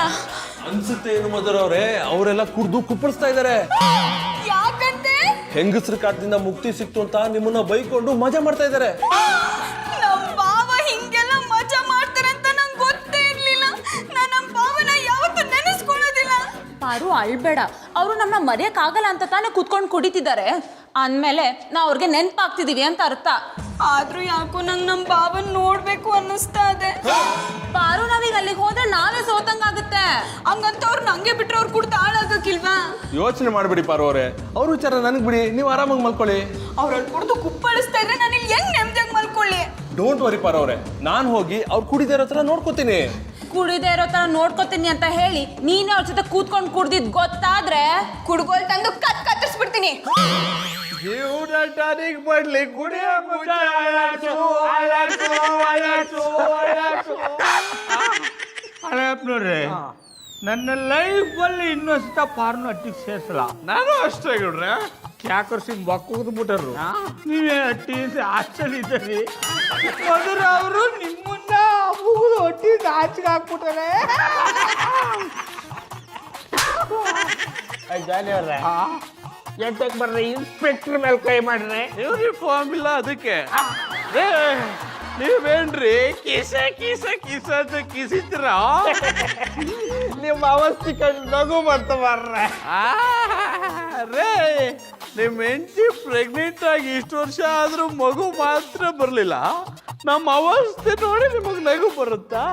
ಅನ್ಸುತ್ತೆ ಏನು ಮಧುರ ಅವ್ರೆ, ಅವರೆಲ್ಲ ಕುಡ್ದು ಕುಪ್ಪಳಿಸ್ತಾ ಇದಾರೆ. ಯಾಕಂತೆ? ಹೆಂಗಸ್ರ ಕಾಟದಿಂದ ಮುಕ್ತಿ ಸಿಕ್ತು ಅಂತ ನಿಮ್ಮನ್ನ ಬೈಕೊಂಡು ಮಜಾ ಮಾಡ್ತಾ ಇದ್ದಾರೆ. ನಮ್ ಬಾವ ಹಿಂಗೆಲ್ಲ ಮಜಾ ಮಾಡ್ತಾರೆ ಅಂತ ನಂಗೆ ಗೊತ್ತೇ ಇರ್ಲಿಲ್ಲ. ನಾನು ನಮ್ ಬಾವನ ಯಾವತ್ತೂ ನೆನೆಸ್ಕೊಳ್ಳೋದಿಲ್ಲ. ಪಾರು ಅಳ್ಬೇಡ, ಅವರು ನಮ್ಮನ್ನ ಮರೆಯಕ್ಕಾಗಲ್ಲ ಅಂತ ತಾನೇ ಕುತ್ಕೊಂಡು ಕುಡಿತಿದ್ದಾರೆ ಅಂದಮೇಲೆ ನಾವು ಅವ್ರಿಗೆ ನೆನ್ಪಾಗ್ತಿದೀವಿ ಅಂತ ಅರ್ಥ. ಆದ್ರೂ ಯಾಕೋ ನಂಗೆ ನಮ್ ಬಾವನ್ ನೋಡ್ಬೇಕು ಅನ್ನಿಸ್ತಾ ಇದೆ. ಪಾರು ನಾವೀಗ ಅಲ್ಲಿಗೆ ಹೋದ್ರೆ ನಾವೇ ಸೋತಂಗಾಗುತ್ತೆ. ಹಂಗಂತ ಅವ್ರು ನಂಗೆ ಬಿಟ್ರೆ ಅವ್ರು ಕುಡ್ದು ಹಾಳಾಗಕ್ಕಿಲ್ವಾ? ಯೋಚನೆ ಮಾಡ್ಬಿಡಿ ಪಾರು ಅವರೇ, ಅವ್ರ ವಿಚಾರ ನನಗ್ ಬಿಡಿ, ನೀವು ಆರಾಮಾಗಿ ಮಲ್ಕೊಳ್ಳಿ. ಅವ್ರಲ್ಲಿ ಕುಡ್ದು ಕುಪ್ಪಳಿಸ್ತಾ ಇದ್ರೆ ನಾನು ಇಲ್ಲಿ ಹೆಂಗ್ ನೆಮ್ಮದಿಯಾಗಿ ಮಲ್ಕೊಳ್ಳಿ? ಡೋಂಟ್ ವರಿ ಪಾರು ಅವರೇ, ನಾನು ಹೋಗಿ ಅವ್ರು ಕುಡಿದಿರೋ ಹತ್ರ ನೋಡ್ಕೋತೀನಿ. ಕುಡಿದೇ ಇರೋ ತರ ನೋಡ್ಕೋತೀನಿ ಅಂತ ಹೇಳಿ ನೀನೇ ಅವ್ರ ಜೊತೆ ಕೂತ್ಕೊಂಡು ಕುಡ್ದಿದ್ ಗೊತ್ತಾದ್ರೆ ಕುಡ್ಗೋಲ್ ತಂದು ಕತ್ತರಿಸ್ಬಿಡ್ತೀನಿ. ಜೀವನ ಟಾನಿಕ್ ಮಾಡ್ಲಿ ಕುಡಿಯ ಮುಂಚೆ ಹಳೆಯಪ್ಪನವ್ರೆ, ನನ್ನ ಲೈಫಲ್ಲಿ ಇನ್ನೊಂದ್ಸತ ಪಾರ್ನ ಅಟ್ಟಿಗೆ ಸೇರ್ಸಲ್ಲ. ನಾನು ಅಷ್ಟೇ ಗೌಡ್ರೆ. ಯಾಕರ್ಸಿ ಮಕ್ಕಳು ಬಿಟ್ಟರು, ನೀವೇ ಅಟ್ಟಿ ಹಾಸ್ಟೆಲ್ ಇದ್ದೀರಿ. ಮಧುರ ಅವರು ನಿಮ್ಮನ್ನ ಮುಗಿದು ಹೊಟ್ಟಿ ಆಚೆಗೆ ಹಾಕ್ಬಿಟ್ಟಾರೆ. ಜಾಲಿ ಅವ್ರೆ, ಎಂಟಕ್ಕೆ ಬರ್ರಿ ಇನ್ಸ್ಪೆಕ್ಟರ್ ಮೇಲೆ ಕೈ ಮಾಡ್ರೆ. ಯೂನಿಫಾರ್ಮ್ ಇಲ್ಲ ಅದಕ್ಕೆ. ಏ, ನೀವೇನ್ರಿ ಕಿಸ ಕಿಸ ಕಿಸ ಅಂತ ಕಿಸಿದ್ರ? ನಿಮ್ಮ ಅವಸ್ಥೆ ಕಂಡು ನಗು ಬರ್ತಾ ಬರ್ರೆ. ರೇ, ನಿಮ್ಮ ಹೆಂಡತಿ ಪ್ರೆಗ್ನೆಂಟ್ ಆಗಿ ಇಷ್ಟು ವರ್ಷ ಆದ್ರೂ ಮಗು ಮಾತ್ರ ಬರ್ಲಿಲ್ಲ. ನಮ್ಮ ಅವಸ್ಥೆ ನೋಡಿ ನಿಮಗ್ ನಗು ಬರುತ್ತಾ?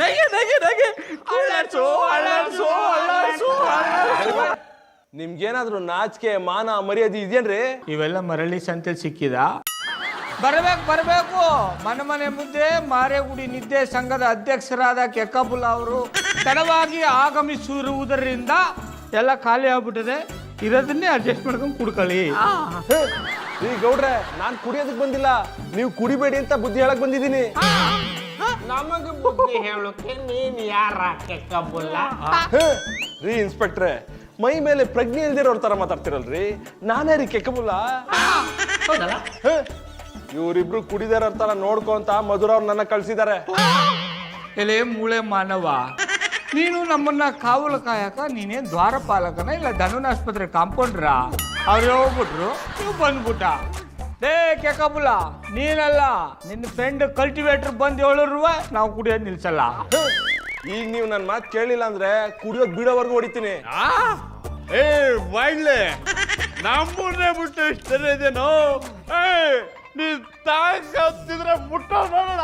ನಗೆ ನಗೆ ನಗೆ ಅಳ್ಳಾಡ್ಸು ಅಳ್ಳಾಡ್ಸು ಅಳ್ಳಾಡ್ಸು. ನಿಮ್ಗೇನಾದ್ರೂ ನಾಚಿಕೆ ಮಾನ ಮರ್ಯಾದೆ ಇದೆಯೇನ್ರಿ? ಇವೆಲ್ಲ ಮರಳಿ ಸಂತೆ ಸಿಕ್ಕಿದ. ಬರಬೇಕು ಮನೆ ಮುಂದೆ ಮಾರೇಗುಡಿ ನಿದ್ದೆ ಸಂಘದ ಅಧ್ಯಕ್ಷರಾದ ಕೆಕ್ಕಬುಲ್ಲ ಅವರು ತಡವಾಗಿ ಆಗಮಿಸಿರುವುದರಿಂದ ಎಲ್ಲ ಖಾಲಿ ಆಗ್ಬಿಟ್ಟಿದೆ. ಇರೋದನ್ನೇ ಅಡ್ಜಸ್ಟ್ ಮಾಡ್ಕೊಂಡು ಕುಡ್ಕೊಳ್ಳಿ. ಈ ಗೌಡ್ರೆ, ನಾನ್ ಕುಡಿಯೋದಕ್ ಬಂದಿಲ್ಲ, ನೀವು ಕುಡಿಬೇಡಿ ಅಂತ ಬುದ್ಧಿ ಹೇಳಕ್ ಬಂದಿದ್ದೀನಿ. ನಮಗೆ ಬುದ್ಧಿ ಹೇಳೋಕೆ ನೀನ್ ಯಾರ ಕೆಕ್ಕಬುಲ್ಲ? ರೀ ಇನ್ಸ್ಪೆಕ್ಟ್ರೆ, ಮೈ ಮೇಲೆ ಪ್ರಜ್ಞೆ ಇಲ್ದಿರೋರ್ ತರ ಮಾತಾಡ್ತಿರಲ್ರಿ, ನಾನೇ ರೀ ಕೆಕ್ಕಬುಲ್ಲ. ಇವ್ರಿಬ್ರು ಕುಡಿದಿರೋರ್ ತರ ನೋಡ್ಕೊ ಅಂತ ಮಧುರ ಅವ್ರು ನನ್ನ ಕಳ್ಸಿದ್ದಾರೆ. ಎಲೆ ಮೂಳೆ ಮಾನವ, ನೀನು ನಮ್ಮನ್ನ ಕಾವಲು ಕಾಯಕ ನೀನೇನ್ ದ್ವಾರಪಾಲಕನ ಇಲ್ಲ ಧನುನ್ ಆಸ್ಪತ್ರೆ ಕಾಂಪೌಂಡ್ರ? ಅವ್ರು ಹೋಗ್ಬಿಟ್ರು, ನೀವು ಬಂದ್ಬಿಟ್ಟ. ಡೇ ಕೆಕ್ಕಬುಲ್ಲ, ನೀನಲ್ಲ ನಿನ್ನ ಫ್ರೆಂಡ್ ಕಲ್ಟಿವೇಟರ್ ಬಂದು ಹೇಳಿರುವ ನಾವು ಕುಡಿಯೋದು ನಿಲ್ಸಲ್ಲ. ಈಗ ನೀವು ನನ್ನ ಮಾತು ಕೇಳಿಲ್ಲ ಅಂದ್ರೆ ಕುಡಿಯೋದ್ ಬಿಡೋವರೆಗೂ ಹೊಡಿತೀನಿ. ಏ ಬಾಯ್ಲೆ, ನಮ್ಮನ್ನೇ ಬಿಟ್ಟು ಇಷ್ಟನೇ ಇದೇನೋ? ಏ, ನೀ ತಾಕತ್ತಿದ್ರೆ ಮುಟ್ಟೋ ನೋಡೋಣ.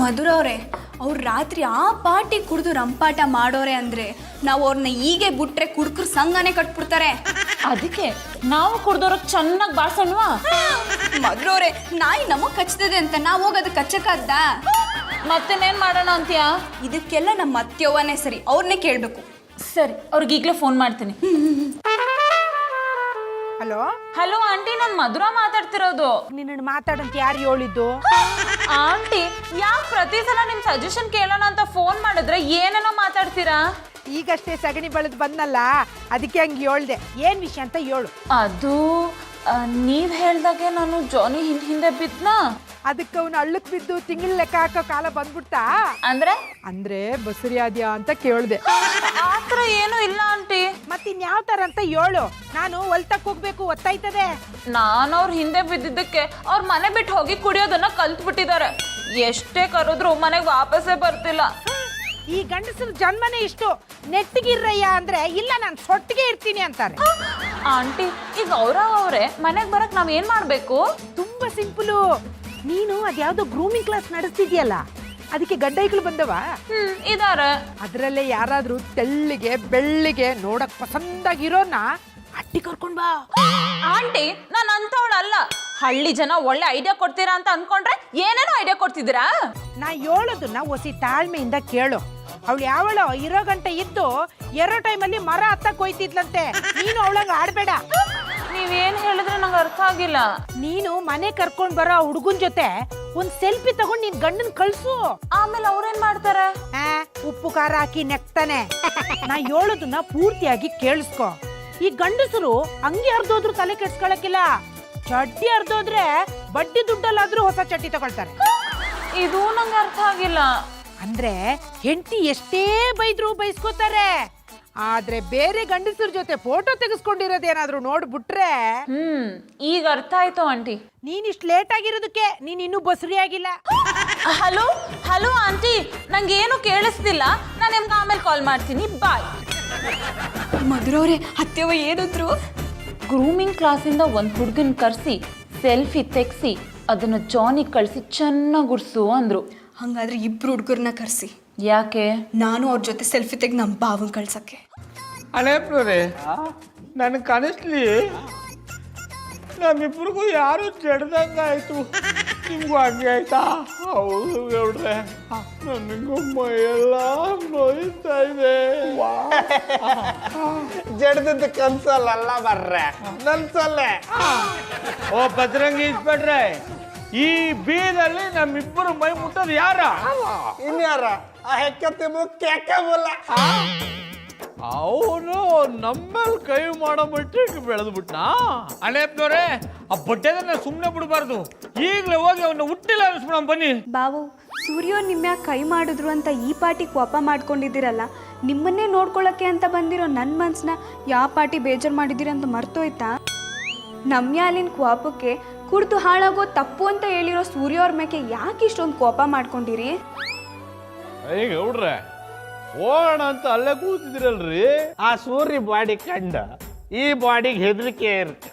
ಮಧುರ ಅವರೇ, ಅವ್ರು ರಾತ್ರಿ ಆ ಪಾಟಿ ಕುಡಿದು ರಂಪಾಟ ಮಾಡೋರೆ ಅಂದ್ರೆ ನಾವು ಅವ್ರನ್ನ ಹೀಗೆ ಬಿಟ್ರೆ ಕುಡ್ಕರು ಸಂಘನೇ ಕಟ್ಬಿಡ್ತಾರೆ. ಅದಕ್ಕೆ ನಾವು ಕುಡ್ದವ್ರಿಗೆ ಚೆನ್ನಾಗಿ ಬಾಳ್ಸಣ್ವಾ? ಮಧುರ ಅವರೇ, ನಾಯಿ ನಮಗ್ ಕಚ್ತದೆ ಅಂತ ನಾವು ಹೋಗೋದು ಕಚ್ಚಕ್ಕಾದ್ದ? ಮತ್ತೇನೇನ್ ಮಾಡೋಣ ಅಂತೀಯಾ? ಇದಕ್ಕೆಲ್ಲ ನಮ್ಮ ಅತ್ತೆವ್ವನೇ ಸರಿ, ಅವ್ರನ್ನೇ ಕೇಳ್ಬೇಕು. ಸರಿ, ಅವ್ರಿಗೆ ಈಗಲೇ ಫೋನ್ ಮಾಡ್ತೀನಿ. ಹಲೋ ಹಲೋ ಆಂಟಿ, ನಾನು ಮಧುರ ಮಾತಾಡ್ತಿರೋದು. ನಿನ್ನ ಮಾತಾಡಂತ ಯಾರು ಹೇಳಿದ್ದು? ಆಂಟಿ, ಯಾಕೆ ಪ್ರತಿ ಸಲ ನಿಮ್ ಸಜೆಷನ್ ಕೇಳೋಣ ಅಂತ ಫೋನ್ ಮಾಡಿದ್ರೆ ಏನೇನೋ ಮಾತಾಡ್ತೀರಾ? ಈಗಷ್ಟೇ ಸಗಣಿ ಬೆಳೆದು ಬಂದಲ್ಲ, ಅದಕ್ಕೆ ಹಂಗೆ ಹೇಳ್ದೆ. ಏನ್ ವಿಷಯ ಅಂತ ಹೇಳು. ಅದು ನೀವ್ ಹೇಳ್ದಾಗೆ ನಾನು ಜಾನಿ ಹಿಂದೆ ಬಿದ್ನಾ? ಅದಕ್ಕೆ ಅವನು ಹಳ್ಳಕ್ ಬಿದ್ದು ತಿಂಗಳ ಲೆಕ್ಕ ಹಾಕೋ ಕಾಲ ಬಂದ್ಬಿಡ್ತಾ? ಅಂದ್ರೆ ಬಸರಿಯಾದ್ಯಾ ಅಂತ ಕೇಳ್ದೆ. ಆತರ ಏನು ಇಲ್ಲ ಆಂಟಿ. ಮತ್ತಿನ್ಯಾವ ತರ ಅಂತ ಹೇಳು, ನಾನು ಹೊಲ್ತಕ್ ಹೋಗ್ಬೇಕು, ಒತ್ತಾಯ್ತದೆ. ನಾನು ಅವ್ರ ಹಿಂದೆ ಬಿದ್ದಿದ್ದಕ್ಕೆ ಅವ್ರ ಮನೆ ಬಿಟ್ಟು ಹೋಗಿ ಕುಡಿಯೋದನ್ನ ಕಲ್ತ್ ಬಿಟ್ಟಿದ್ದಾರೆ. ಎಷ್ಟೇ ಕರೆದ್ರು ಮನೆಗೆ ವಾಪಸ್ಸೇ ಬರ್ತಿಲ್ಲ. ಈ ಗಂಡಸರ ಜನ್ಮನೇ ಇಷ್ಟು. ನೆಟ್ಟಿಗಿರ್ರಯ್ಯ ಅಂದ್ರೆ ಇಲ್ಲ, ನಾನು ಸೊಟ್ಟಿಗೆ ಇರ್ತೀನಿ ಅಂತಾರೆ. ಆಂಟಿ, ಈಗ ಅವ್ರೇ ಮನೆಗೆ ಬರಕ್ ನಾವ್ ಏನ್ ಮಾಡ್ಬೇಕು? ತುಂಬಾ ಸಿಂಪಲು. ನೀನು ಅದ್ಯಾವ್ದೋ ಗ್ರೂಮಿಂಗ್ ಕ್ಲಾಸ್ ನಡೆಸ್ತಿದ್ಯಲ್ಲ, ಅದಕ್ಕೆ ಗಡ್ಡೈಗಳು ಬಂದವ? ಇದಾರೆ. ಅದ್ರಲ್ಲೇ ಯಾರಾದ್ರೂ ತೆಳ್ಳಿಗೆ ಬೆಳ್ಳಿಗೆ ನೋಡಕ್ ಪಸಂದಾಗಿರೋನ ಅಟ್ಟಿ ಕರ್ಕೊಂಡ್ ಬಾ. ಆಂಟಿ, ನಾನು ಅಂತವಳಲ್ಲ. ಹಳ್ಳಿ ಜನ ಒಳ್ಳೆ ಐಡಿಯಾ ಕೊಡ್ತೀರಾ ಅಂತ ಅನ್ಕೊಂಡ್ರೆ ಏನೇನೋ ಐಡಿಯಾ ಕೊಡ್ತಿದ್ದೀರಾ. ನಾ ಹೇಳೋದನ್ನ ಒಸಿ ತಾಳ್ಮೆಯಿಂದ ಕೇಳು. ಅವಳು ಯಾವಳೋ ಇರೋ ಗಂಟೆ ಇದ್ದು ಎರೋ ಟೈಮಲ್ಲಿ ಮರ ಹತ್ತಕ್ ಹೋಯ್ತಿದ್ಲಂತೆ. ನೀನು ಅವಳಂಗ ಆಡ್ಬೇಡ. ನೀವೇನ್ ಹೇಳಿದ್ರೆ ನಂಗೆ ಅರ್ಥ ಆಗಿಲ್ಲ. ನೀನು ಮನೆ ಕರ್ಕೊಂಡ್ ಬರೋ ಹುಡುಗನ್ ಜೊತೆ ಒಂದ್ ಸೆಲ್ಫಿ ತಗೊಂಡ್ ನಿನ್ ಗಂಡನ್ ಕಳ್ಸು. ಆಮೇಲೆ ಅವ್ರೇನ್ ಮಾಡ್ತಾರೆ? ಉಪ್ಪು ಖಾರ ಹಾಕಿ ನೆಕ್ತಾನೆ. ನಾ ಹೇಳೋದನ್ನ ಪೂರ್ತಿಯಾಗಿ ಕೇಳಿಸ್ಕೊ. ಈ ಗಂಡಸರು ಅಂಗಿ ಹರಿದೋದ್ರು ತಲೆ ಕೆಡ್ಸ್ಕೊಳಕ್ಕಿಲ್ಲ, ಚಡ್ಡಿ ಹರಿದೋದ್ರೆ ಬಡ್ಡಿ ದುಡ್ಡಲ್ಲಾದ್ರೂ ಹೊಸ ಚಡ್ಡಿ ತಗೊಳ್ತಾರೆ. ಇದು ನಂಗೆ ಅರ್ಥ ಆಗಿಲ್ಲ. ಅಂದ್ರೆ ಹೆಂಡತಿ ಎಷ್ಟೇ ಬೈದ್ರು ಬೈಸ್ಕೋತಾರೆ, ಆದ್ರೆ ಬೇರೆ ಗಂಡಸರ ಜೊತೆ ಫೋಟೋ ತೆಗೆಸ್ಕೊಂಡಿರೋದೇನಾದ್ರೂ ನೋಡ್ಬಿಟ್ರೆ ಈಗ ಅರ್ಥ ಆಯ್ತು ಆಂಟಿ. ನೀನ್ ಇಷ್ಟು ಲೇಟ್ ಆಗಿರೋದಕ್ಕೆ ನೀನ್ ಇನ್ನೂ ಬಸುರಿ ಆಗಿಲ್ಲ. ಹಲೋ ಹಲೋ ಆಂಟಿ, ನಂಗೆ ಏನು ಕೇಳಿಸ್ತಿಲ್ಲ. ನಾನು ನಿಮ್ಗೆ ಆಮೇಲೆ ಕಾಲ್ ಮಾಡ್ತೀನಿ. ಬಾಯ್. ಮಧುರವ್ರೆ, ಅತ್ತೆವ ಏನಂದ್ರು? ಗ್ರೂಮಿಂಗ್ ಕ್ಲಾಸಿಂದ ಒಂದು ಹುಡುಗನ ಕರೆಸಿ ಸೆಲ್ಫಿ ತೆಗ್ಸಿ ಅದನ್ನು ಜಾನಿಗೆ ಕಳಿಸಿ ಚೆನ್ನಾಗಿ ಗುಡ್ಸು ಅಂದ್ರು. ಹಂಗಾದ್ರೆ ಇಬ್ರು ಹುಡುಗರನ್ನ ಕರೆಸಿ. ಯಾಕೆ? ನಾನು ಅವ್ರ ಜೊತೆ ಸೆಲ್ಫಿ ತೆಗೆದು ನಮ್ಮ ಭಾವನ್ ಕಳ್ಸಕ್ಕೆ. ಅನೇಪ್ನವ್ರೆ, ನನಗೆ ಕಾಣಿಸ್ಲಿ ನಮ್ಮಿಬ್ರಿಗೂ ಯಾರು ಜಡ್ದಂಗಾಯ್ತು. ನಿಮ್ಗೂ ಹಂಗೆ ಆಯ್ತಾ? ಹೌದು ಗೌಡ್ರೆ, ನನಗೂ ಮೈಯೆಲ್ಲ ನೋಯ್ತಾ ಇದೆ. ಜಡ್ದದ್ದು ಕನ್ಸಲ್ಲ ಬರ್ರೆ, ನನ್ಸಲ್ಲೇ. ಓ ಬಜರಂಗಿ ಇಸ್ಬಿಟ್ರೆ, ಈ ಬೀದಲ್ಲಿ ನಮ್ಮಿಬ್ಬರು ಮೈ ಮುಟ್ಟೋದು ಯಾರ? ಇನ್ಯಾರ? ಆ ಹೆಕ್ಕತ್ತಿ ಮುಖ್ಯ ಬಲ್ಲ. ಅವನು ನಮ್ಮೇಲೆ ಕೈ ಮಾಡೋ ಮಟ್ಟಿಗೆ ಬೆಳೆದ್ಬಿಟ್ನಾ? ಅನೇಪ್ನವ್ರೆ, ಆ ಬಡ್ಡೆದನ್ನ ಸುಮ್ಮನೆ ಬಿಡಬಾರ್ದು. ಈಗಲೇ ಹೋಗಿ ಅವನ್ನ ಹುಟ್ಟಿಲ್ಲ ಅನ್ಸ್ಬಿಡ. ಬನ್ನಿ ಬಾವು, ಸೂರ್ಯ ನಿಮ್ಯಾಕೆ ಕೈ ಮಾಡಿದ್ರು ಅಂತ ಈ ಪಾಟಿ ಕೋಪ ಮಾಡ್ಕೊಂಡಿದ್ದೀರಲ್ಲ, ನಿಮ್ಮನ್ನೇ ನೋಡ್ಕೊಳ್ಳೋಕ್ಕೆ ಅಂತ ಬಂದಿರೋ ನನ್ನ ಮನ್ಸನ್ನ ಯಾವ ಪಾಟಿ ಬೇಜಾರು ಮಾಡಿದ್ದೀರಿ ಅಂತ ಮರ್ತೋಯ್ತಾ? ನಮ್ಯಾಲಿನ ಕೋಪಕ್ಕೆ ಕುಡ್ದು ಹಾಳಾಗೋ ತಪ್ಪು ಅಂತ ಹೇಳಿರೋ ಸೂರ್ಯ ಅವ್ರ ಮೇಲೆ ಯಾಕೆ ಇಷ್ಟೊಂದು ಕೋಪ ಮಾಡ್ಕೊಂಡಿರಿ? ಅಯ್ಯ ಗೌಡ್ರೆ, ಹೋಗೋಣ ಅಂತ ಅಲ್ಲೇ ಕೂತಿದಿರಲ್ರಿ. ಆ ಸೂರ್ಯ ಬಾಡಿ ಕಂಡ ಈ ಬಾಡಿಗೆ ಹೆದರಿಕೆ ಇರುತ್ತೆ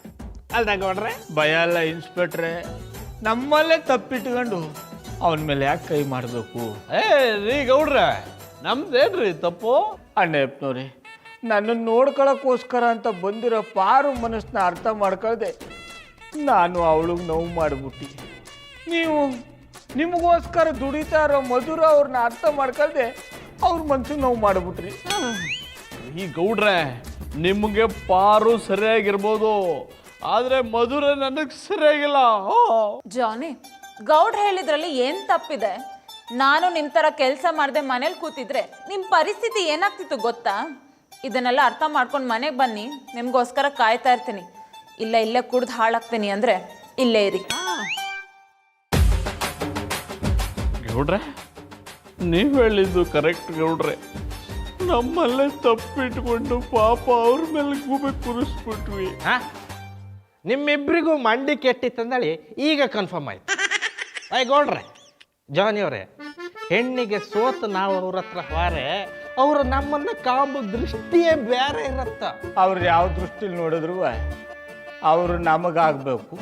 ಅಲ್ದ ಗೌಡ್ರೆ? ಭಯ ಅಲ್ಲ ಇನ್ಸ್ಪೆಕ್ಟ್ರೆ, ನಮ್ಮಲ್ಲೇ ತಪ್ಪಿಟ್ಕೊಂಡು ಅವನ ಮೇಲೆ ಯಾಕೆ ಕೈ ಮಾಡಬೇಕು? ರೀ ಗೌಡ್ರೆ, ನಮ್ದೇನ್ರಿ ತಪ್ಪು? ಅಣ್ಣಪ್ಪನವ್ರೆ, ನನ್ನನ್ನು ನೋಡ್ಕೊಳಕ್ಕೋಸ್ಕರ ಅಂತ ಬಂದಿರೋ ಪಾರು ಮನಸ್ಸನ್ನ ಅರ್ಥ ಮಾಡ್ಕೊಳ್ದೆ ನಾನು ಅವಳಿಗೆ ನೋವು ಮಾಡಿಬಿಟ್ಟು, ನೀವು ನಿಮಗೋಸ್ಕರ ದುಡಿತಾ ಇರೋ ಮಧುರ ಅವ್ರನ್ನ ಅರ್ಥ ಮಾಡ್ಕೊಳ್ದೆ ಅವ್ರ ಮನ್ಸಿಗೆ ನೋವು ಮಾಡಿಬಿಟ್ರಿ. ಈ ಗೌಡ್ರೆ, ನಿಮ್ಗೆ ಪಾರು ಸರಿಯಾಗಿರ್ಬೋದು, ಆದ್ರೆ ಮಧುರ ನನಗ್ ಸರಿಯಾಗಿಲ್ಲ. ಜಾನಿ, ಗೌಡ್ರು ಹೇಳಿದ್ರಲ್ಲಿ ಏನ್ ತಪ್ಪಿದೆ? ನಾನು ನಿಮ್ ತರ ಕೆಲಸ ಮಾಡದೆ ಮನೇಲಿ ಕೂತಿದ್ರೆ ನಿಮ್ ಪರಿಸ್ಥಿತಿ ಏನಾಗ್ತಿತ್ತು ಗೊತ್ತಾ? ಇದನ್ನೆಲ್ಲ ಅರ್ಥ ಮಾಡ್ಕೊಂಡು ಮನೆಗೆ ಬನ್ನಿ, ನಿಮ್ಗೋಸ್ಕರ ಕಾಯ್ತಾ ಇರ್ತೀನಿ. ಇಲ್ಲ ಇಲ್ಲೇ ಕುಡ್ದು ಹಾಳಾಗ್ತೀನಿ ಅಂದ್ರೆ ಇಲ್ಲೇ ಇರಿ. ಗೌಡ್ರೆ, ನೀವ್ ಹೇಳಿದ್ದು ಕರೆಕ್ಟ್ ಗೌಡ್ರೆ. ನಮ್ಮಲ್ಲೇ ತಪ್ಪಿಟ್ಕೊಂಡು ಪಾಪ ಅವ್ರ ಮೇಲೆ ಗೂಬೆ ಕೂರಿಸ್ಬಿಟ್ವಿ. ನಿಮ್ಮಿಬ್ರಿಗೂ ಮಂಡಿ ಕೆಟ್ಟಿತ್ತಂದೇಳಿ ಈಗ ಕನ್ಫರ್ಮ್ ಆಯ್ತು. ಗೌಡ್ರೆ, ಜಾನಿ ಅವರೇ, ಹೆಣ್ಣಿಗೆ ಸೋತು ನಾವು ಅವ್ರ ಹತ್ರ ಹೋರೆ ಅವರು ನಮ್ಮನ್ನ ಕಾಂಬು ದೃಷ್ಟಿಯೇ ಬೇರೆ ಇರತ್ತ. ಅವ್ರು ಯಾವ ದೃಷ್ಟಿಲಿ ನೋಡಿದ್ರು ಅವರು ನಮಗಾಗಬೇಕು,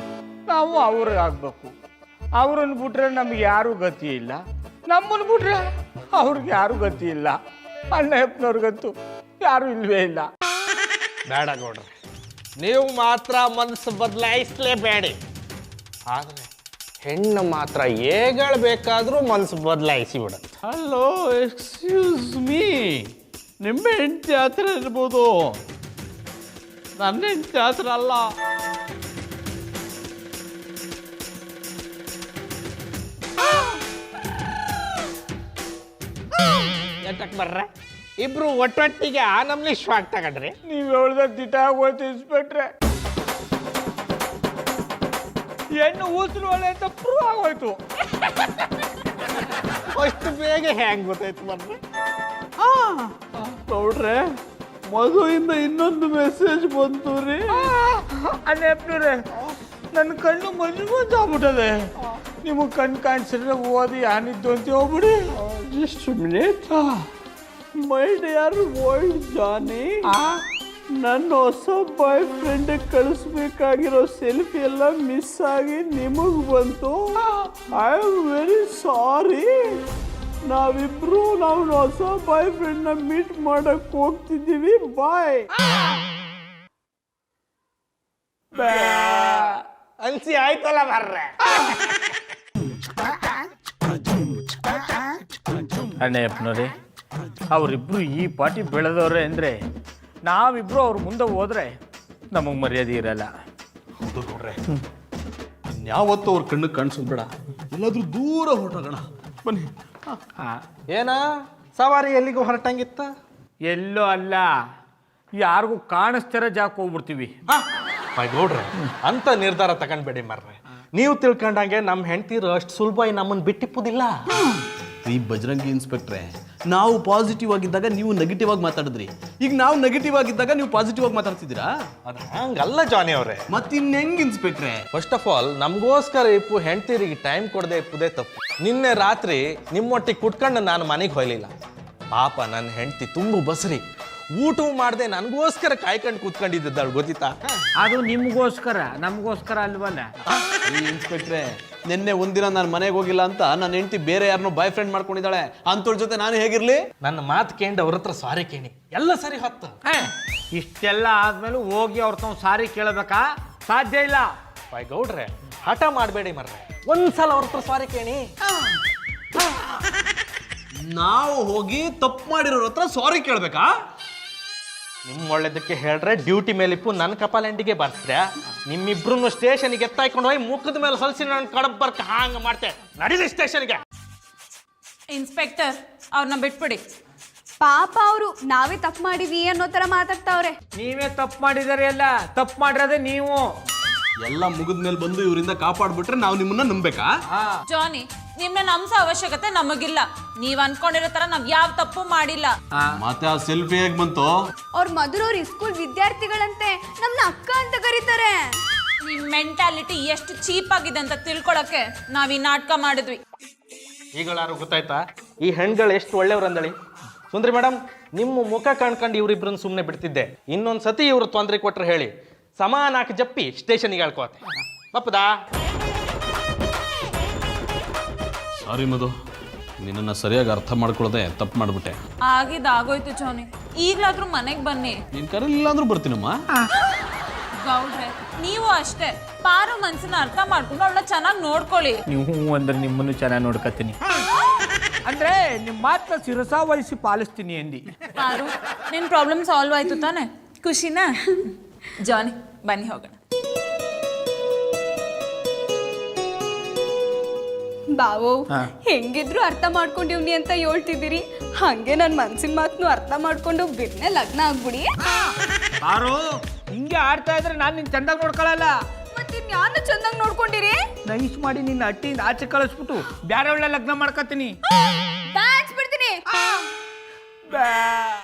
ನಾವು ಅವ್ರಿಗಾಗಬೇಕು. ಅವ್ರನ್ನ ಬಿಟ್ರೆ ನಮ್ಗೆ ಯಾರೂ ಗತಿ ಇಲ್ಲ, ನಮ್ಮನ್ನು ಬಿಟ್ರೆ ಅವ್ರಿಗೆ ಯಾರೂ ಗತಿ ಇಲ್ಲ. ಅಣ್ಣಪ್ಪನವ್ರಿಗಂತೂ ಯಾರೂ ಇಲ್ವೇ ಇಲ್ಲ. ಬೇಡ ಗೌಡ್ರೆ, ನೀವು ಮಾತ್ರ ಮನಸ್ಸು ಬದಲಾಯಿಸಲೇಬೇಡಿ. ಆದರೆ ಹೆಣ್ಣು ಮಾತ್ರ ಹೇಗಳ್ಬೇಕಾದ್ರೂ ಮನಸ್ಸು ಬದಲಾಯಿಸಿ ಬಿಡುತ್ತೆ. ಹಲೋ, ಎಕ್ಸ್ಕ್ಯೂಸ್ ಮೀ, ನಿಮ್ಮ ಹೆಂಡತಿ ಹತ್ರ ಇರ್ಬೋದು, ನನ್ನ ಹೆಂಡತಿ ಹತ್ರ ಅಲ್ಲ. ಎಂತಕ್ಕೆ ಬರ್ರೆ? ಇಬ್ರು ಒಟ್ಟೊಟ್ಟಿಗೆ ಆ ನಮ್ನಿ ಶಾಕ್ ತಗೊಂಡ್ರಿ. ನೀವು ಹೇಳ್ದ ದಿಟ ಆಗೋಯ್ತು ಇನ್ಸ್ಪೆಕ್ಟ್ರೆ. ಹೆಣ್ಣು ಉಸಿರು ಒಳ್ಳೆ ಅಂತ ಪ್ರೂವ್ ಆಗೋಯ್ತು. ಅಷ್ಟು ಬೇಗ ಹೆಂಗ್ ಗೊತ್ತಾಯ್ತು ಬರ್ರೆ? ನೋಡ್ರೆ, ಮಧುವಿಂದ ಇನ್ನೊಂದು ಮೆಸೇಜ್ ಬಂತು ರೀ. ಅಣ್ಣಪ್ಪನವ್ರೆ, ನನ್ನ ಕಣ್ಣು ಮಂಜು ಆಗ್ಬಿಟ್ಟದೆ. ನಿಮಗೆ ಕಣ್ಣು ಕಾಣಿಸಿದ್ರೆ ಓದಿ ಯಾನಿದ್ದು ಅಂತ ಹೋಗ್ಬಿಡಿ. Just minute. My dear old Johnny, ನನ್ನ ಹೊಸ ಬಾಯ್ ಫ್ರೆಂಡ್ ಕಳಿಸ್ಬೇಕಾಗಿರೋ ಸೆಲ್ಫಿ ಎಲ್ಲ ಮಿಸ್ ಆಗಿ ನಿಮಗ್ ಬಂತು. I am very sorry. ನಾವಿಬ್ರು ನಾವು ಹೊಸ ಬಾಯ್ ಫ್ರೆಂಡ್ ನ ಮೀಟ್ ಮಾಡಕ್ ಹೋಗ್ತಿದ್ದೀವಿ. ಬಾಯ್. ಅನ್ಸಿ ಆಯ್ತಲ್ಲ ಬರ್ರೆ? ಅಣ್ಣಪ್ಪನವ್ರೆ, ಅವರಿಬ್ರು ಈ ಪಾಟಿ ಬೆಳೆದವ್ರೆ ಅಂದರೆ ನಾವಿಬ್ರು ಅವ್ರ ಮುಂದೆ ಹೋದ್ರೆ ನಮಗೆ ಮರ್ಯಾದೆ ಇರಲ್ಲ. ಹೌದು ನೋಡ್ರೆ, ಇನ್ಯಾವತ್ತೂ ಅವ್ರ ಕಣ್ಣು ಕಾಣಿಸೋದು ಬೇಡ, ಎಲ್ಲಾದ್ರೂ ದೂರ ಹೊರಟೋಗೋಣ. ಬನ್ನಿ. ಏನ ಸವಾರಿ ಎಲ್ಲಿಗೂ ಹೊರಟಂಗಿತ್ತ? ಎಲ್ಲೋ ಅಲ್ಲ, ಯಾರಿಗೂ ಕಾಣಿಸ್ತಿರೋ ಜಾಕ್ ಹೋಗ್ಬಿಡ್ತೀವಿ. ಗೌಡ್ರೆ ಅಂತ ನಿರ್ಧಾರ ತಗೊಂಡ್ಬೇಡಿ ಮರ್ರೆ. ನೀವು ತಿಳ್ಕೊಂಡಂಗೆ ನಮ್ಮ ಹೆಂಡ್ತಿರು ಅಷ್ಟು ಸುಲಭವಾಗಿ ನಮ್ಮನ್ನು ಬಿಟ್ಟಿಪ್ಪುದಿಲ್ಲ. ಈ ಬಜರಂಗಿ ಇನ್ಸ್ಪೆಕ್ಟ್ರೆ, ನಾವು ಪಾಸಿಟಿವ್ ಆಗಿದ್ದಾಗ ನೀವು ನೆಗೆಟಿವ್ ಆಗಿ ಮಾತಾಡಿದ್ರಿ, ಈಗ ನಾವು ನೆಗೆಟಿವ್ ಆಗಿದ್ದಾಗ ನೀವು ಪಾಸಿಟಿವ್ ಆಗಿ ಮಾತಾಡ್ತಿದ್ದೀರಾ? ಅದು ಹಂಗಲ್ಲ ಜಾನಿ ಅವರೇ. ಮತ್ತಿನ್ ಹೆಂಗ್ ಇನ್ಸ್ಪೆಕ್ಟ್ರೆ? ಫಸ್ಟ್ ಆಫ್ ಆಲ್ ನಮಗೋಸ್ಕರ ಇಪ್ಪು ಹೆಂಡ್ತಿರಿಗೆ ಟೈಮ್ ಕೊಡದೆ ಇಪ್ಪುದೇ ತಪ್ಪು. ನಿನ್ನೆ ರಾತ್ರಿ ನಿಮ್ಮೊಟ್ಟಿಗೆ ಕುಟ್ಕೊಂಡು ನಾನು ಮನೆಗೆ ಹೋಗ್ಲಿಲ್ಲ. ಪಾಪ ನನ್ನ ಹೆಂಡ್ತಿ ತುಂಬ ಬಸರಿ, ಊಟ ಮಾಡದೆ ನನಗೋಸ್ಕರ ಕಾಯ್ಕೊಂಡು ಕೂತ್ಕೊಂಡಿದ್ದಾಳು ಗೊತ್ತಿತ್ತಾ? ಅದು ನಿಮ್ಗೋಸ್ಕರ, ನಮಗೋಸ್ಕರ ಅಲ್ವಲ್ಲ. ಈ ಇನ್ಸ್ಪೆಕ್ಟ್ರೆ, ನಿನ್ನೆ ಒಂದಿನ ನಾನು ಮನೆಗೆ ಹೋಗಿಲ್ಲ ಅಂತ ನನ್ನ ಹೆಂಡತಿ ಬೇರೆ ಯಾರನ್ನೋ ಬಾಯ್ ಫ್ರೆಂಡ್ ಮಾಡ್ಕೊಂಡಿದ್ದಾಳೆ. ಅಂತವ್ರ ಜೊತೆ ನಾನು ಹೇಗಿರ್ಲಿ? ನನ್ನ ಮಾತು ಕೇಂದ್ರ ಅವ್ರ ಹತ್ರ ಸಾರಿ ಕೇಳಿ ಎಲ್ಲ ಸರಿ ಹೊತ್ತು. ಇಷ್ಟೆಲ್ಲ ಆದ್ಮೇಲೆ ಹೋಗಿ ಅವ್ರ ತಾವು ಸಾರಿ ಕೇಳಬೇಕಾ? ಸಾಧ್ಯ ಇಲ್ಲ. ಗೌಡ್ರೆ ಹಠ ಮಾಡಬೇಡಿ ಮರ್ರೆ, ಒಂದ್ಸಲ ಅವ್ರ ಹತ್ರ ಸಾರಿ ಕೇಳಿ. ನಾವು ಹೋಗಿ ತಪ್ಪು ಮಾಡಿರೋರ ಹತ್ರ ಸಾರಿ ಕೇಳ್ಬೇಕಾ? ನಿಮ್ಮ ಒಳ್ಳೇದಕ್ಕೆ ಹೇಳ್ರೆ ಡ್ಯೂಟಿ ಮೇಲೆ ಇಪ್ಪು ನನ್ನ ಕಪಾಲೆಂಡಿಗೆ ಬರ್ತೀರಾ? ನಿಮ್ಮಿಬ್ರು ಸ್ಟೇಷನ್ಗೆ ಎತ್ತಾಯ್ಕೊಂಡು ಹೋಗಿ ಮುಖದ ಮೇಲೆ ಹೊಲಸಿ ನನ್ನ ಕಡಬ್ ಬರ್ಕ ಹಾಂಗ ಮಾಡ್ತೆ. ನಡೀಲಿ ಸ್ಟೇಷನ್ಗೆ. ಇನ್ಸ್ಪೆಕ್ಟರ್, ಅವ್ರನ್ನ ಬಿಟ್ಬಿಡಿ. ಪಾಪ ಅವರು ನಾವೇ ತಪ್ಪು ಮಾಡಿವಿ ಅನ್ನೋ ತರ ಮಾತಾಡ್ತಾವ್ರೆ. ನೀವೇ ತಪ್ಪು ಮಾಡಿದಾರೆ, ಎಲ್ಲ ತಪ್ಪು ಮಾಡಿರೋದೇ ನೀವು. ಎಲ್ಲ ಮುಗಿದ ಮೇಲೆ ಬಂದು ಇವರಿಂದ ಕಾಪಾಡ್ಬಿಟ್ರೆ ನಾವು ನಿಮ್ಮನ್ನ ನಂಬೇಕಾ? ಜಾನಿ, ನಿಮ್ನ ನಂಬಿಸೋ ಅವಶ್ಯಕತೆ ನಮಗಿಲ್ಲ. ನೀವ್ ಅನ್ಕೊಂಡಿರೋ ತರ ನಾವ್ ಯಾವ ತಪ್ಪು ಮಾಡಿಲ್ಲ. ಮತ್ತೆ ಆ ಸೆಲ್ಫಿ ಹೇಗ್ ಬಂತು? ಅವ್ರ ಮಧುರವ್ರ ಸ್ಕೂಲ್ ವಿದ್ಯಾರ್ಥಿಗಳಂತೆ ನಮ್ನ ಅಕ್ಕ ಅಂತ ಕರೀತಾರೆ. ನಿಮ್ ಮೆಂಟಾಲಿಟಿ ಎಷ್ಟು ಚೀಪ್ ಆಗಿದೆ ಅಂತ ತಿಳ್ಕೊಳಕ್ಕೆ ನಾವ್ ಈ ನಾಟಕ ಮಾಡಿದ್ವಿ. ಈಗಳಾರು ಗೊತ್ತಾಯ್ತಾ ಈ ಹೆಣ್ಗಳು ಎಷ್ಟು ಒಳ್ಳೆಯವ್ರಂದಳಿ? ಸುಂದ್ರಿ ಮೇಡಮ್, ನಿಮ್ಮ ಮುಖ ಕಾಣ್ಕೊಂಡು ಇವ್ರಿಬ್ರನ್ನ ಸುಮ್ಮನೆ ಬಿಡ್ತಿದ್ದೆ. ಇನ್ನೊಂದು ಸತಿ ಇವ್ರು ತೊಂದರೆ ಕೊಟ್ರೆ ಹೇಳಿ, ಸಮಾನಾಕ ಜಪ್ಪಿ ಸ್ಟೇಷನ್ಗೆ ಹೇಳ್ಕೋತೆ. ತಪ್ಪದಾ? ಸಾರಿ ಮಧು, ನಿನ್ನನ್ನು ಸರಿಯಾಗಿ ಅರ್ಥ ಮಾಡ್ಕೊಳ್ಳದೆ ತಪ್ಪು ಮಾಡ್ಬಿಟ್ಟೆ. ಆಗಿದ್ದಾಗೋಯ್ತು ಜಾನಿ, ಈಗ್ಲಾದ್ರೂ ಮನೆಗ್ ಬನ್ನಿ. ನೀನ್ ಕರೀಲಿಲ್ಲ ಅಂದ್ರೂ ಬರ್ತೀನಮ್ಮ. ಗೌಡ್ರೆ, ನೀವು ಅಷ್ಟೇ ಪಾರು ಮನ್ಸನ್ನ ಅರ್ಥ ಮಾಡ್ಕೊಂಡು ಅವಳನ್ನ ಚೆನ್ನಾಗಿ ನೋಡ್ಕೊಳ್ಳಿ. ನೀವು ಅಂದ್ರೆ ನಿಮ್ಮನ್ನು ಚೆನ್ನಾಗಿ ನೋಡ್ಕತ್ತೀನಿ, ಅಂದ್ರೆ ನಿಮ್ಮ ಮಾತನ್ನ ಶಿರಸಾವಹಿಸಿ ಪಾಲಿಸ್ತೀನಿ ಅಂದಿ. ಪಾರು, ನಿನ್ ಪ್ರಾಬ್ಲಮ್ ಸಾಲ್ವ್ ಆಯ್ತು ತಾನೆ? ಖುಷಿನಾ? ಜಾನಿ, ಬನ್ನಿ ಹೋಗೋಣ. ಬಾವೋ, ಹೆಂಗಿದ್ರು ಅರ್ಥ ಮಾಡ್ಕೊಂಡಿವ್ನಿ ಅಂತ ಹೇಳ್ತಿದ್ದೀರಿ, ಹಂಗೆ ನನ್ ಮನ್ಸಿನ ಮಾತನ್ನು ಅರ್ಥ ಮಾಡ್ಕೊಂಡು ಬಿರ್ನೆ ಲಗ್ನ ಆಗ್ಬಿಡಿ. ಯಾರು ಹಿಂಗೆ ಆಡ್ತಾ ಇದ್ರೆ ನಾನು ನಿನ್ ಚಂದಾಗಿ ನೋಡ್ಕೊಳಲ್ಲ. ಮತ್ತಿನ್ ಯಾರನ್ನ ಚಂದಾಗಿ ನೋಡ್ಕೊಂಡಿರಿ? ನೈಸ್ ಮಾಡಿ ನಿನ್ನ ಹಟ್ಟಿಯಿಂದ ಆಚೆ ಕಳಿಸ್ಬಿಟ್ಟು ಬೇರೆ ಒಳ್ಳೆ ಲಗ್ನ ಮಾಡ್ಕೊತೀನಿ. ಬಿಡ್ತೀನಿ.